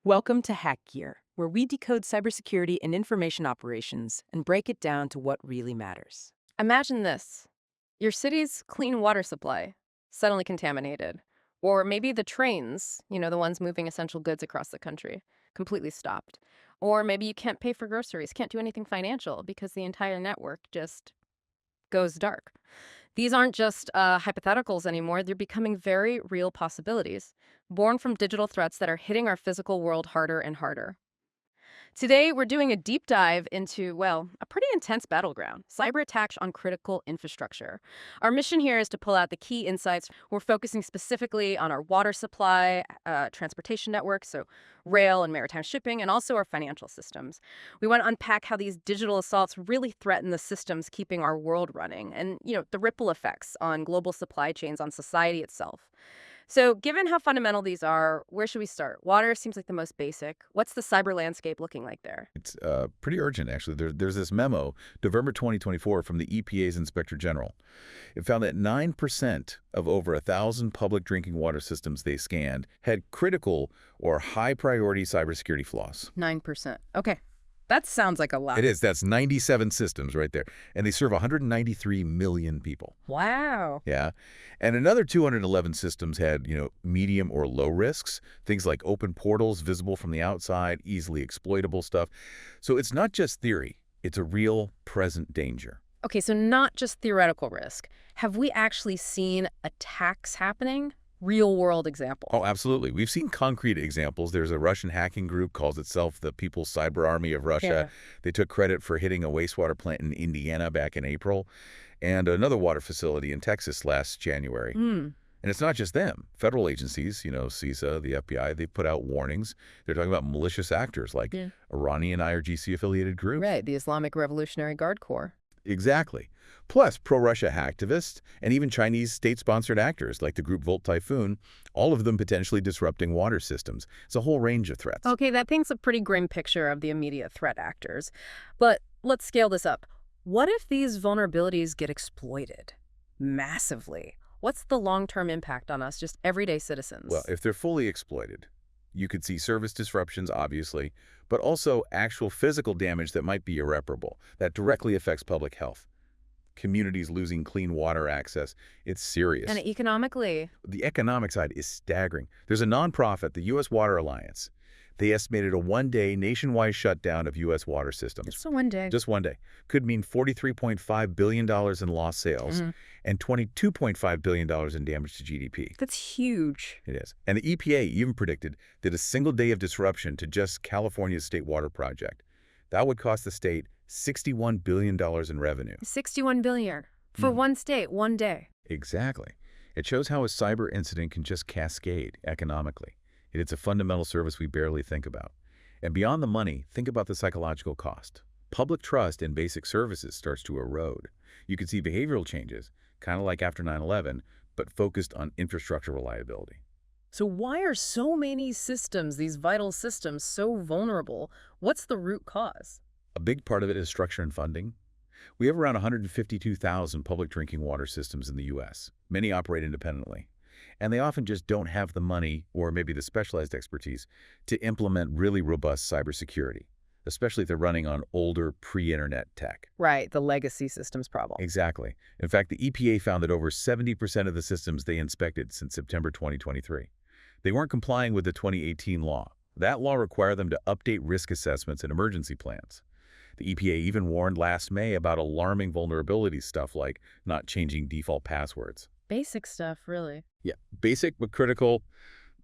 Welcome to Hack Gear, where we decode cybersecurity and information operations and break it down to what really matters. Imagine this. Your city's clean water supply suddenly contaminated. Or maybe the trains, the ones moving essential goods across the country, completely stopped. Or maybe you can't pay for groceries, can't do anything financial because the entire network just goes dark. These aren't just hypotheticals anymore. They're becoming very real possibilities, born from digital threats that are hitting our physical world harder and harder. Today, we're doing a deep dive into, well, a pretty intense battleground, cyber attacks on critical infrastructure. Our mission here is to pull out the key insights. We're focusing specifically on our water supply, transportation networks, so rail and maritime shipping, and also our financial systems. We want to unpack how these digital assaults really threaten the systems keeping our world running and, the ripple effects on global supply chains, on society itself. So, given how fundamental these are, where should we start? Water seems like the most basic. What's the cyber landscape looking like there? It's pretty urgent, actually. There's this memo, November 2024, from the EPA's Inspector General. It found that 9% of over 1,000 public drinking water systems they scanned had critical or high-priority cybersecurity flaws. 9%. Okay. That sounds like a lot. It is. That's 97 systems right there. And they serve 193 million people. Wow. Yeah. And another 211 systems had, medium or low risks, things like open portals visible from the outside, easily exploitable stuff. So it's not just theory. It's a real present danger. Okay, so not just theoretical risk. Have we actually seen attacks happening? Real world example. Oh, absolutely. We've seen concrete examples. There's a Russian hacking group, calls itself the People's Cyber Army of Russia. Yeah. They took credit for hitting a wastewater plant in Indiana back in April and another water facility in Texas last January. Hmm. And it's not just them. Federal agencies, CISA, the FBI, they put out warnings. They're talking about malicious actors like Iranian IRGC-affiliated groups. Right, the Islamic Revolutionary Guard Corps. Exactly. Plus, pro-Russia activists and even Chinese state-sponsored actors like the group Volt Typhoon, all of them potentially disrupting water systems. It's a whole range of threats. Okay, that paints a pretty grim picture of the immediate threat actors. But let's scale this up. What if these vulnerabilities get exploited massively? What's the long-term impact on us, just everyday citizens? Well, if they're fully exploited, you could see service disruptions, obviously, but also actual physical damage that might be irreparable, that directly affects public health. Communities losing clean water access, it's serious. And economically? The economic side is staggering. There's a nonprofit, the U.S. Water Alliance. They estimated a one-day nationwide shutdown of U.S. water systems. Just a one day. Just one day. Could mean $43.5 billion in lost sales and $22.5 billion in damage to GDP. That's huge. It is. And the EPA even predicted that a single day of disruption to just California's state water project, that would cost the state $61 billion in revenue. 61 billion for one state, one day. Exactly. It shows how a cyber incident can just cascade economically. It's a fundamental service we barely think about. And beyond the money, think about the psychological cost. Public trust in basic services starts to erode. You can see behavioral changes, kind of like after 9/11, but focused on infrastructure reliability. So why are so many systems, these vital systems, so vulnerable? What's the root cause? A big part of it is structure and funding. We have around 152,000 public drinking water systems in the U.S. Many operate independently. And they often just don't have the money or maybe the specialized expertise to implement really robust cybersecurity, especially if they're running on older pre-internet tech. Right, the legacy systems problem. Exactly. In fact, the EPA found that over 70% of the systems they inspected since September 2023, they weren't complying with the 2018 law. That law required them to update risk assessments and emergency plans. The EPA even warned last May about alarming vulnerabilities, stuff like not changing default passwords. Basic stuff, really. Yeah, basic but critical.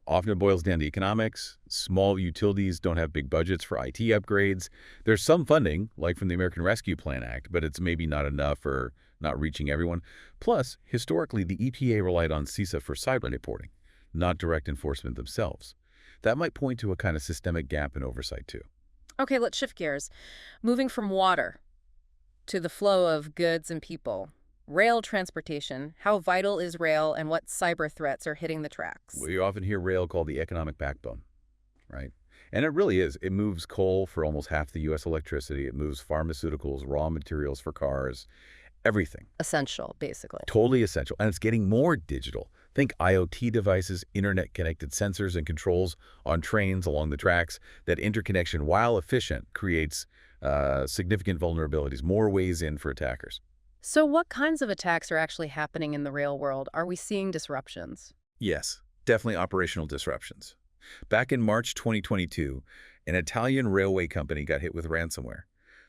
Often it boils down to economics. Small utilities don't have big budgets for IT upgrades. There's some funding, like from the American Rescue Plan Act, but it's maybe not enough or not reaching everyone. Plus, historically, the EPA relied on CISA for cyber reporting, not direct enforcement themselves. That might point to a kind of systemic gap in oversight, too. Okay, let's shift gears. Moving from water to the flow of goods and people. Rail transportation. How vital is rail and what cyber threats are hitting the tracks? We often hear rail called the economic backbone, right? And it really is. It moves coal for almost half the U.S. electricity. It moves pharmaceuticals, raw materials for cars, everything. Essential, basically. Totally essential. And it's getting more digital. Think IoT devices, internet-connected sensors and controls on trains along the tracks. That interconnection, while efficient, creates significant vulnerabilities, more ways in for attackers. So what kinds of attacks are actually happening in the real world? Are we seeing disruptions? Yes, definitely operational disruptions. Back in March 2022, an Italian railway company got hit with ransomware.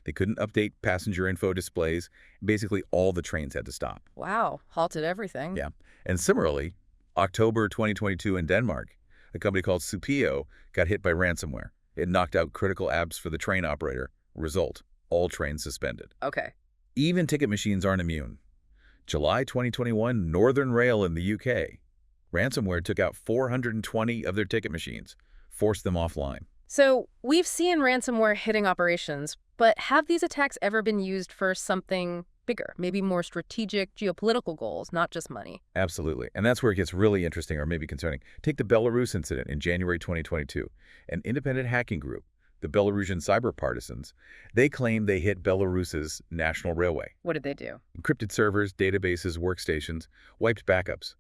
They couldn't update passenger info displays. Basically, all the trains had to stop. Wow, halted everything. Yeah. And similarly, October 2022 in Denmark, a company called Supply got hit by ransomware. It knocked out critical apps for the train operator. Result, all trains suspended. Okay. Even ticket machines aren't immune. July 2021, Northern Rail in the UK. Ransomware took out 420 of their ticket machines, forced them offline. So we've seen ransomware hitting operations, but have these attacks ever been used for something bigger, maybe more strategic geopolitical goals, not just money? Absolutely. And that's where it gets really interesting or maybe concerning. Take the Belarus incident in January 2022. An independent hacking group, the Belarusian cyber partisans, they claim they hit Belarus's national railway. What did they do? Encrypted servers, databases, workstations, wiped backups.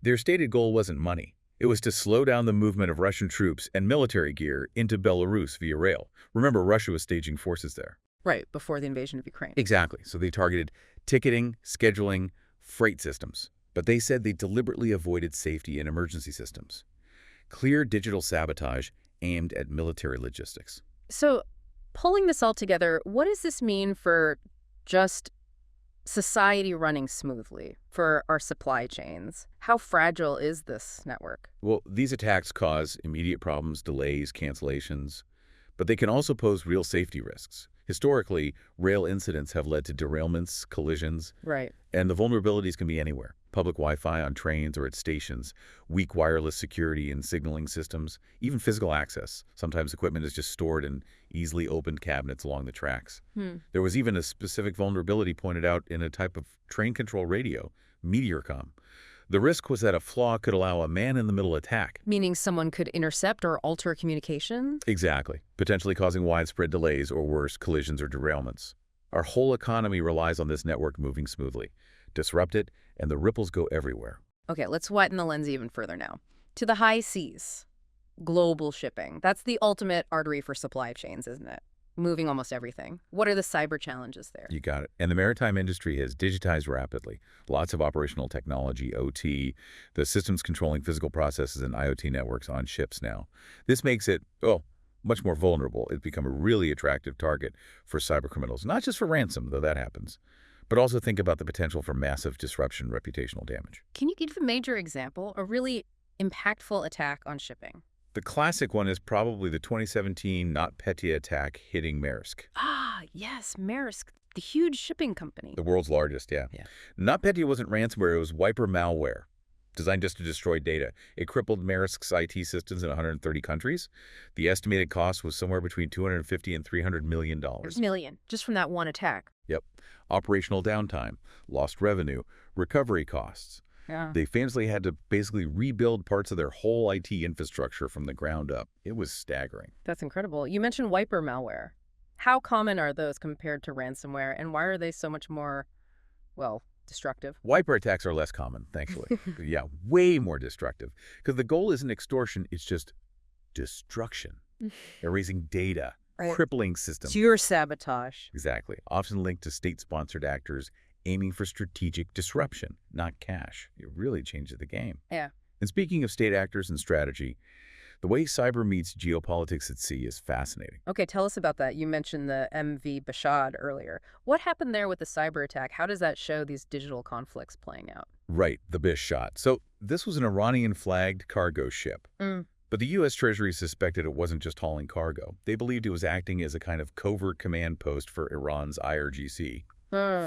Their stated goal wasn't money. It was to slow down the movement of Russian troops and military gear into Belarus via rail. Remember, Russia was staging forces there. Right, before the invasion of Ukraine. Exactly. So they targeted ticketing, scheduling, freight systems. But they said they deliberately avoided safety and emergency systems. Clear digital sabotage aimed at military logistics. So pulling this all together, what does this mean for just society running smoothly, for our supply chains? How fragile is this network? Well, these attacks cause immediate problems, delays, cancellations, but they can also pose real safety risks. Historically, rail incidents have led to derailments, collisions, Right. and the vulnerabilities can be anywhere. Public Wi-Fi on trains or at stations, weak wireless security and signaling systems, even physical access. Sometimes equipment is just stored in easily opened cabinets along the tracks. There was even a specific vulnerability pointed out in a type of train control radio, Meteorcom. The risk was that a flaw could allow a man-in-the-middle attack. Meaning someone could intercept or alter communication? Exactly, potentially causing widespread delays or worse, collisions or derailments. Our whole economy relies on this network moving smoothly. Disrupt it, and the ripples go everywhere. Okay, let's widen the lens even further now. To the high seas. Global shipping. That's the ultimate artery for supply chains, isn't it? Moving almost everything. What are the cyber challenges there? You got it. And the maritime industry has digitized rapidly. Lots of operational technology, OT, the systems controlling physical processes and IoT networks on ships now. This makes it, much more vulnerable. It's become a really attractive target for cyber criminals. Not just for ransom, though that happens, but also think about the potential for massive disruption, reputational damage. Can you give a major example, a really impactful attack on shipping? The classic one is probably the 2017 NotPetya attack hitting Maersk. Ah, yes, Maersk, the huge shipping company. The world's largest, yeah. NotPetya wasn't ransomware, it was wiper malware, designed just to destroy data. It crippled Maersk's IT systems in 130 countries. The estimated cost was somewhere between $250 and $300 million. Million, just from that one attack. Yep. Operational downtime, lost revenue, recovery costs. Yeah. They famously had to basically rebuild parts of their whole IT infrastructure from the ground up. It was staggering. That's incredible. You mentioned wiper malware. How common are those compared to ransomware, and why are they so much more, destructive? Wiper attacks are less common, thankfully. Yeah, way more destructive. Because the goal isn't extortion, it's just destruction. Erasing data, crippling systems. Pure sabotage. Exactly. Often linked to state-sponsored actors aiming for strategic disruption, not cash. It really changes the game. Yeah. And speaking of state actors and strategy, the way cyber meets geopolitics at sea is fascinating. Okay, tell us about that. You mentioned the MV Bashad earlier. What happened there with the cyber attack? How does that show these digital conflicts playing out? Right, the Bashad. So this was an Iranian-flagged cargo ship. But the U.S. Treasury suspected it wasn't just hauling cargo. They believed it was acting as a kind of covert command post for Iran's IRGC,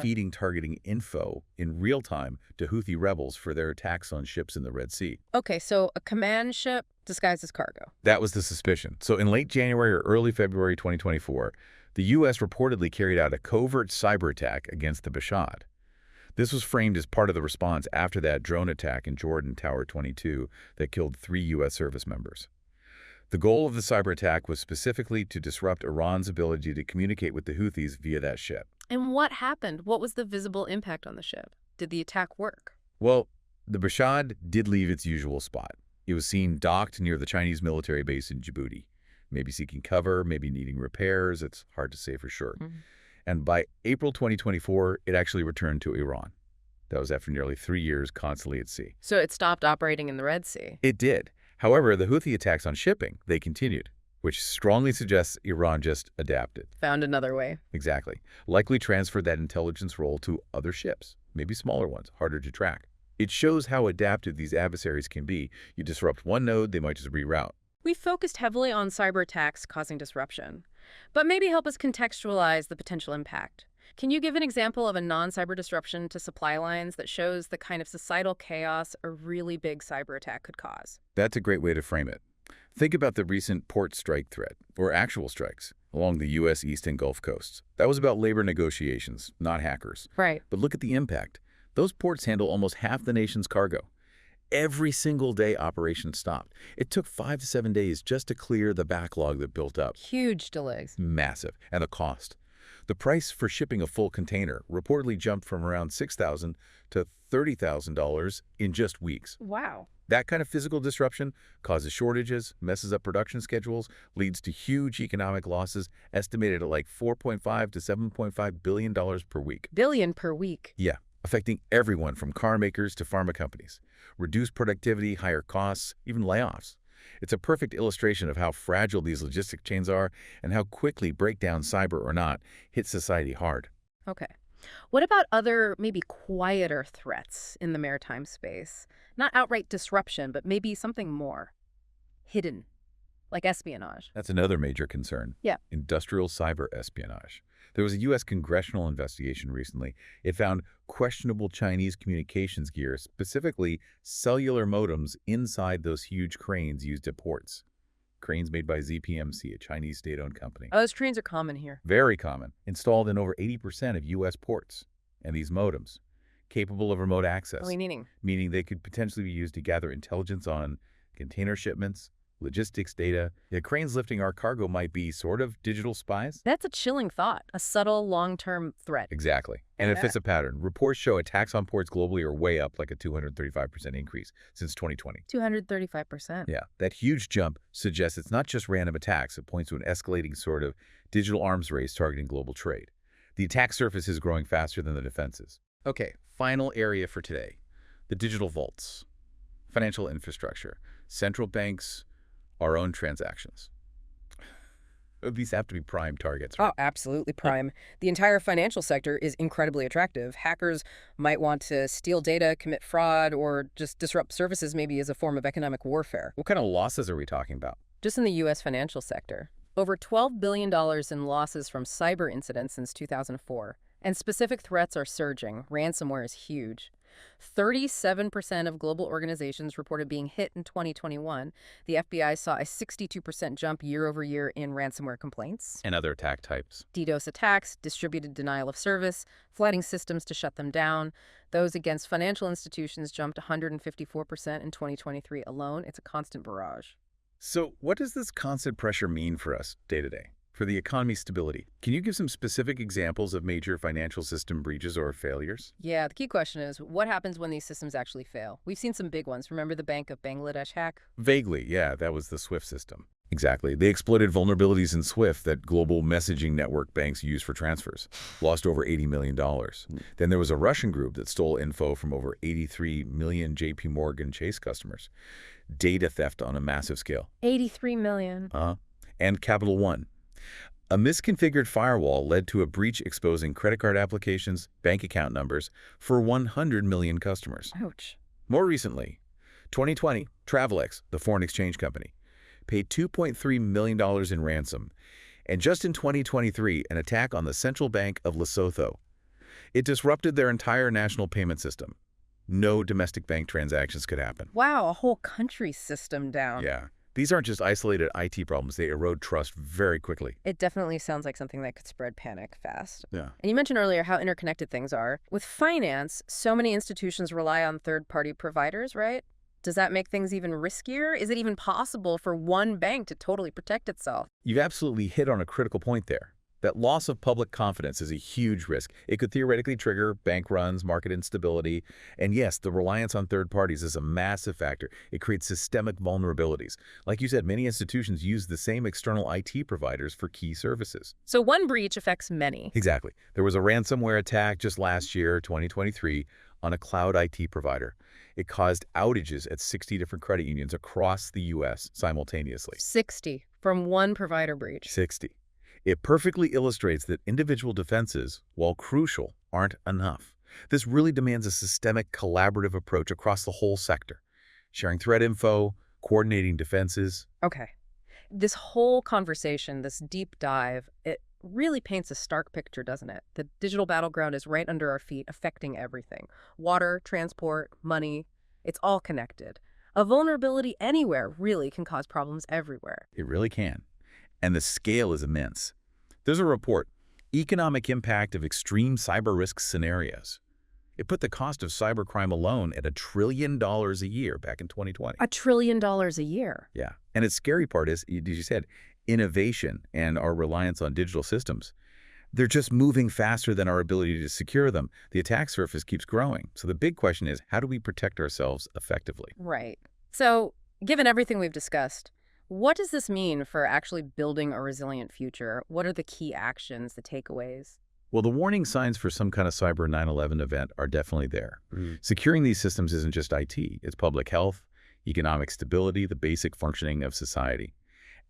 feeding targeting info in real time to Houthi rebels for their attacks on ships in the Red Sea. Okay, so a command ship disguised as cargo. That was the suspicion. So in late January or early February 2024, the U.S. reportedly carried out a covert cyber attack against the Bashad. This was framed as part of the response after that drone attack in Jordan Tower 22 that killed 3 U.S. service members. The goal of the cyber attack was specifically to disrupt Iran's ability to communicate with the Houthis via that ship. And what happened? What was the visible impact on the ship? Did the attack work? Well, The Bashad did leave its usual spot. It was seen docked near the Chinese military base in Djibouti, maybe seeking cover, maybe needing repairs. It's hard to say for sure. And by April 2024, it actually returned to Iran. That was after nearly 3 years constantly at sea. So it stopped operating in the Red Sea. It did. However, the Houthi attacks on shipping, they continued, which strongly suggests Iran just adapted. Found another way. Exactly. Likely transferred that intelligence role to other ships, maybe smaller ones, harder to track. It shows how adaptive these adversaries can be. You disrupt one node, they might just reroute. We focused heavily on cyber attacks causing disruption, but maybe help us contextualize the potential impact. Can you give an example of a non-cyber disruption to supply lines that shows the kind of societal chaos a really big cyber attack could cause? That's a great way to frame it. Think about the recent port strike threat, or actual strikes, along the U.S. East and Gulf coasts. That was about labor negotiations, not hackers. Right. But look at the impact. Those ports handle almost half the nation's cargo. Every single day operations stopped. It took 5 to 7 days just to clear the backlog that built up. Huge delays. Massive. And the cost. The price for shipping a full container reportedly jumped from around $6,000 to $30,000 in just weeks. Wow. That kind of physical disruption causes shortages, messes up production schedules, leads to huge economic losses estimated at like $4.5 to $7.5 billion per week. Billion per week. Yeah, affecting everyone from car makers to pharma companies. Reduced productivity, higher costs, even layoffs. It's a perfect illustration of how fragile these logistic chains are and how quickly breakdown, cyber or not, hits society hard. Okay. What about other, maybe quieter threats in the maritime space? Not outright disruption, but maybe something more hidden, like espionage. That's another major concern. Yeah. Industrial cyber espionage. There was a U.S. congressional investigation recently. It found questionable Chinese communications gear, specifically cellular modems, inside those huge cranes used at ports. Cranes made by ZPMC, a Chinese state-owned company. Oh, those trains are common here. Very common. Installed in over 80% of U.S. ports. And these modems, capable of remote access. Meaning they could potentially be used to gather intelligence on container shipments, logistics data. The cranes lifting our cargo might be sort of digital spies. That's a chilling thought. A subtle, long-term threat. Exactly. And it fits a pattern. Reports show attacks on ports globally are way up, like a 235% increase since 2020. 235%. Yeah. That huge jump suggests it's not just random attacks. It points to an escalating sort of digital arms race targeting global trade. The attack surface is growing faster than the defenses. Okay, final area for today. The digital vaults. Financial infrastructure. Central banks, our own transactions. These have to be prime targets, right? Oh, absolutely prime. The entire financial sector is incredibly attractive. Hackers might want to steal data, commit fraud, or just disrupt services maybe as a form of economic warfare. What kind of losses are we talking about? Just in the U.S. financial sector, over $12 billion in losses from cyber incidents since 2004. And specific threats are surging. Ransomware is huge. 37% of global organizations reported being hit in 2021. The FBI saw a 62% jump year over year in ransomware complaints. And other attack types. DDoS attacks, distributed denial of service, flooding systems to shut them down. Those against financial institutions jumped 154% in 2023 alone. It's a constant barrage. So what does this constant pressure mean for us day to day? For the economy's stability? Can you give some specific examples of major financial system breaches or failures? Yeah, the key question is, what happens when these systems actually fail? We've seen some big ones. Remember the Bank of Bangladesh hack? Vaguely, yeah, that was the SWIFT system. Exactly. They exploited vulnerabilities in SWIFT that global messaging network banks use for transfers. Lost over $80 million. Then there was a Russian group that stole info from over 83 million JP Morgan Chase customers. Data theft on a massive scale. 83 million. And Capital One. A misconfigured firewall led to a breach exposing credit card applications, bank account numbers for 100 million customers. Ouch. More recently, 2020, Travelex, the foreign exchange company, paid $2.3 million in ransom. And just in 2023, an attack on the Central Bank of Lesotho. It disrupted their entire national payment system. No domestic bank transactions could happen. Wow, a whole country's system down. Yeah. These aren't just isolated IT problems. They erode trust very quickly. It definitely sounds like something that could spread panic fast. Yeah. And you mentioned earlier how interconnected things are. With finance, so many institutions rely on third-party providers, right? Does that make things even riskier? Is it even possible for one bank to totally protect itself? You've absolutely hit on a critical point there. That loss of public confidence is a huge risk. It could theoretically trigger bank runs, market instability, and yes, the reliance on third parties is a massive factor. It creates systemic vulnerabilities. Like you said, many institutions use the same external IT providers for key services. So one breach affects many. Exactly. There was a ransomware attack just last year, 2023, on a cloud IT provider. It caused outages at 60 different credit unions across the U.S. simultaneously. 60 from one provider breach. 60. It perfectly illustrates that individual defenses, while crucial, aren't enough. This really demands a systemic, collaborative approach across the whole sector, sharing threat info, coordinating defenses. Okay. This whole conversation, this deep dive, it really paints a stark picture, doesn't it? The digital battleground is right under our feet, affecting everything. Water, transport, money, it's all connected. A vulnerability anywhere really can cause problems everywhere. It really can. And the scale is immense. There's a report, Economic Impact of Extreme Cyber Risk Scenarios. It put the cost of cybercrime alone at $1 trillion a year back in 2020. $1 trillion a year. Yeah. And its scary part is, as you said, innovation and our reliance on digital systems. They're just moving faster than our ability to secure them. The attack surface keeps growing. So the big question is, how do we protect ourselves effectively? Right. So, given everything we've discussed, what does this mean for actually building a resilient future? What are the key actions, the takeaways? Well, the warning signs for some kind of cyber 9/11 event are definitely there. Securing these systems isn't just IT. It's public health, economic stability, the basic functioning of society.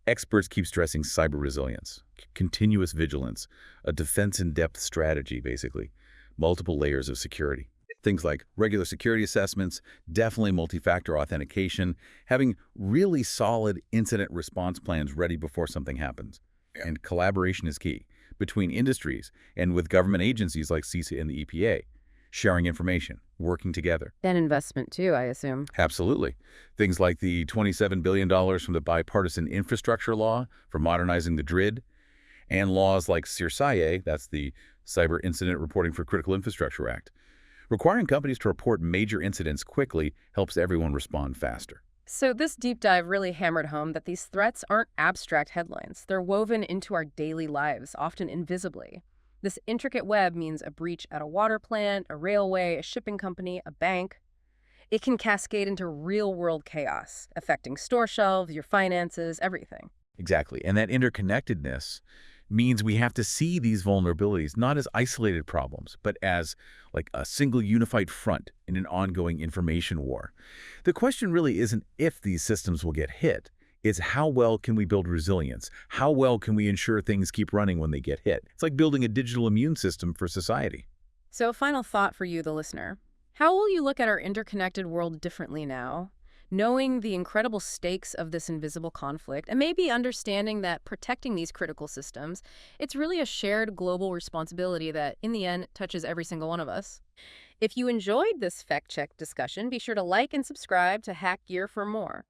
Experts keep stressing cyber resilience, continuous vigilance, a defense-in-depth strategy, basically, multiple layers of security. Things like regular security assessments, definitely multi-factor authentication, having really solid incident response plans ready before something happens. Yeah. And collaboration is key between industries and with government agencies like CISA and the EPA, sharing information, working together. And investment too, I assume. Absolutely. Things like the $27 billion from the bipartisan infrastructure law for modernizing the grid, and laws like CIRSAIE, that's the Cyber Incident Reporting for Critical Infrastructure Act. Requiring companies to report major incidents quickly helps everyone respond faster. So this deep dive really hammered home that these threats aren't abstract headlines. They're woven into our daily lives, often invisibly. This intricate web means a breach at a water plant, a railway, a shipping company, a bank. It can cascade into real-world chaos, affecting store shelves, your finances, everything. Exactly. And that interconnectedness means we have to see these vulnerabilities not as isolated problems, but as like a single unified front in an ongoing information war. The question really isn't if these systems will get hit. It's how well can we build resilience? How well can we ensure things keep running when they get hit? It's like building a digital immune system for society. So a final thought for you, the listener. How will you look at our interconnected world differently now? Knowing the incredible stakes of this invisible conflict, and maybe understanding that protecting these critical systems, it's really a shared global responsibility that, in the end, touches every single one of us. If you enjoyed this fact-check discussion, be sure to like and subscribe to Hack Gear for more.